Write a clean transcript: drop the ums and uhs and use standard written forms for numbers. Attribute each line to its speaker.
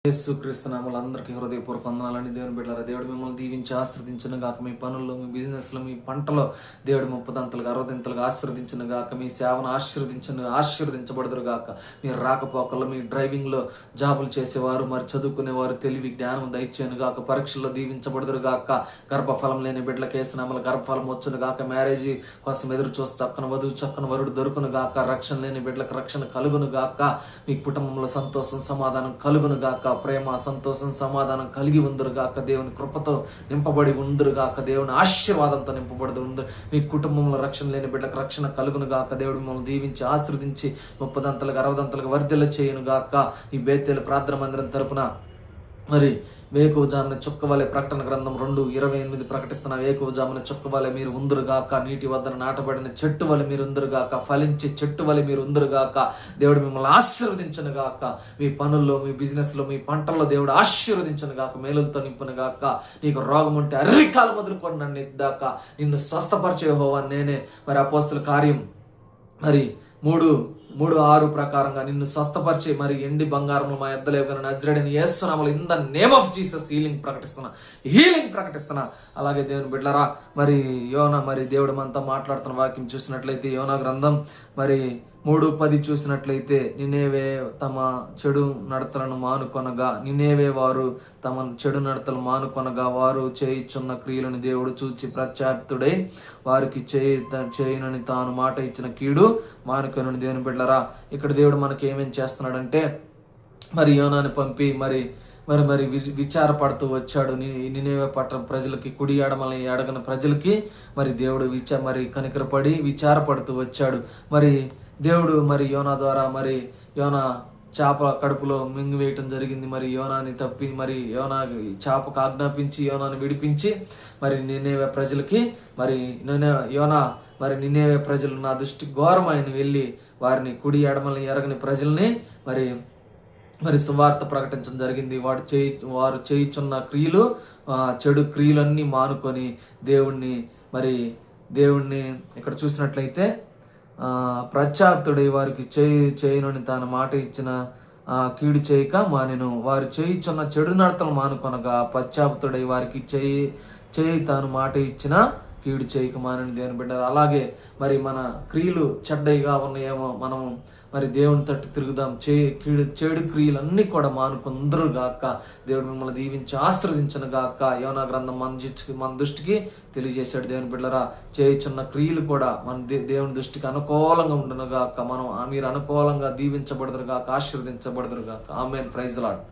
Speaker 1: యేసుక్రీస్తు నామములో అందరికీ హృదయపూర్వక వందనాలండి. దేవుని బిడ్డలారా, దేవుడు మిమ్మల్ని దీవించి ఆశీర్వదించును గాక. మీ పనుల్లో, మీ బిజినెస్లో, మీ పంటలో దేవుడు 30 60 ఆశీర్వదించును గాక. మీ సేవను ఆశీర్వదించబడుదురు గాక. మీరు రాకపోకల్లో, మీ డ్రైవింగ్లో, జాబులు చేసేవారు, మరి చదువుకునేవారు తెలివి జ్ఞానం దయచేయను గాక. పరీక్షల్లో దీవించబడుదురు గాక. గర్భఫలం లేని బిడ్డలకు యేసునామములో గర్భఫలం వచ్చును గాక. మ్యారేజీ కోసం ఎదురు చూసి చక్కని వధువు చక్కని వరుడు దొరుకును గాక. రక్షణ లేని బిడ్డలకు రక్షణ కలుగును గాక. మీ కుటుంబంలో సంతోషం సమాధానం కలుగును గాక. ప్రేమ సంతోషం సమాధానం కలిగి ఉందరుగాక. దేవుని కృపతో నింపబడి ఉందరుగాక. దేవుని ఆశీర్వాదంతో నింపబడి ఉందరు. మీ కుటుంబంలో రక్షణ లేని బిడ్డలకు రక్షణ కలుగును గాక. దేవుడు మిమ్మల్ని దీవించి ఆశీర్వదించి 30 60 వర్ధిల్ల చేయను గాక. ఈ బేతేలు ప్రార్థన మందిరం తరపున మరి వేకువజామున చుక్కవలే ప్రకటన గ్రంథం 2:28 ప్రకటిస్తున్న వేకువజామున చుక్కవలే మీరు ఉందరుగాక. నీటి వద్దన నాటబడిన చెట్టు వలె మీరు ఉందరుగాక. ఫలించే చెట్టు వలె మీరు ఉందరుగాక. దేవుడు మిమ్మల్ని ఆశీర్వదించను గాక. మీ పనుల్లో, మీ బిజినెస్లో, మీ పంటల్లో దేవుడు ఆశీర్వదించను గాక. మేలులతో నింపును గాక. నీకు రోగం ఉంటే అర్రికాలు మొదలుకొని నన్ను ఎద్దాక నిన్ను స్వస్థపరిచే యెహోవా నేనే. మరి అపోస్తల కార్యం మరి 3:6 ప్రకారంగా నిన్ను స్వస్థపరిచి మరి ఎండి బంగారం మా ఎద్దలేవు కానీ నజరేయుడైన యేసు నామములో in the name of Jesus healing ప్రకటిస్తున్నా. అలాగే దేవుని బిడ్డలారా, మరి యోనా మరి దేవుడు మనతో మాట్లాడుతున్న వాక్యం చూసినట్లయితే యోనా గ్రంథం మరి 3:10 చూసినట్లయితే నినేవే తమ చెడు నడతలను మానుకొనగా నినేవే వారు తమ చెడు నడతలు మానుకొనగా వారు చేయుచున్న క్రియలను దేవుడు చూచి ప్రత్యాప్తుడై వారికి చేయనని తాను మాట ఇచ్చిన కీడు మానుకొనని. దేవుని బిడ్డలారా, ఇక్కడ దేవుడు మనకి ఏమేం చేస్తున్నాడంటే మరి యోనాని పంపి మరి విచారపడుతూ వచ్చాడు. నినేవే పట్టణ ప్రజలకి, కుడి ఎడమల ఎడగన ప్రజలకి మరి దేవుడు కనికరపడి విచారపడుతూ వచ్చాడు. మరి దేవుడు మరి యోనా ద్వారా మరి యోనా చేప కడుపులో మింగివేయటం జరిగింది. మరి యోనాని తప్పి మరి చేపకు ఆజ్ఞాపించి యోనాని విడిపించి మరి నినేవే ప్రజలకి మరి యోనా మరి నినేవే ప్రజలు నా దృష్టి ఘోరమైన వెళ్ళి వారిని కుడి ఎడమల ఎరగని ప్రజల్ని మరి సువార్త ప్రకటించడం జరిగింది. వారు చేయుచున్న క్రియలు చెడు క్రియలన్నీ మానుకొని దేవుణ్ణి ఇక్కడ చూసినట్లయితే ప్రత్యాప్తుడై వారికి చేయనని తాను మాట ఇచ్చిన కీడు చేయక మానెను. వారు చేయుచున్న చెడు నడతలు మానుకొనగా పశ్చాత్తుడై వారికి చేయి తాను మాట ఇచ్చిన కీడు చేయక మానని. దేవుని బిడ్డ, అలాగే మరి మన క్రియలు చెడ్డగా ఉన్నాయేమో మనము మరి దేవుని తట్టు తిరుగుదాం. చెడు క్రియలన్నీ కూడా మానుకుందరు గాక. దేవుడు మిమ్మల్ని దీవించి ఆశీర్వదించను గాక. యోనా గ్రంథం మన దృష్టికి తెలియజేశాడు. దేవుని బిడ్డలారా, చేయుచున్న క్రియలు కూడా మన దేవుని దృష్టికి అనుకూలంగా ఉండును గాక. మీరు అనుకూలంగా దీవించబడదురు గాక, ఆశీర్వదించబడదురు గాక. ఆమేన్. Praise lord.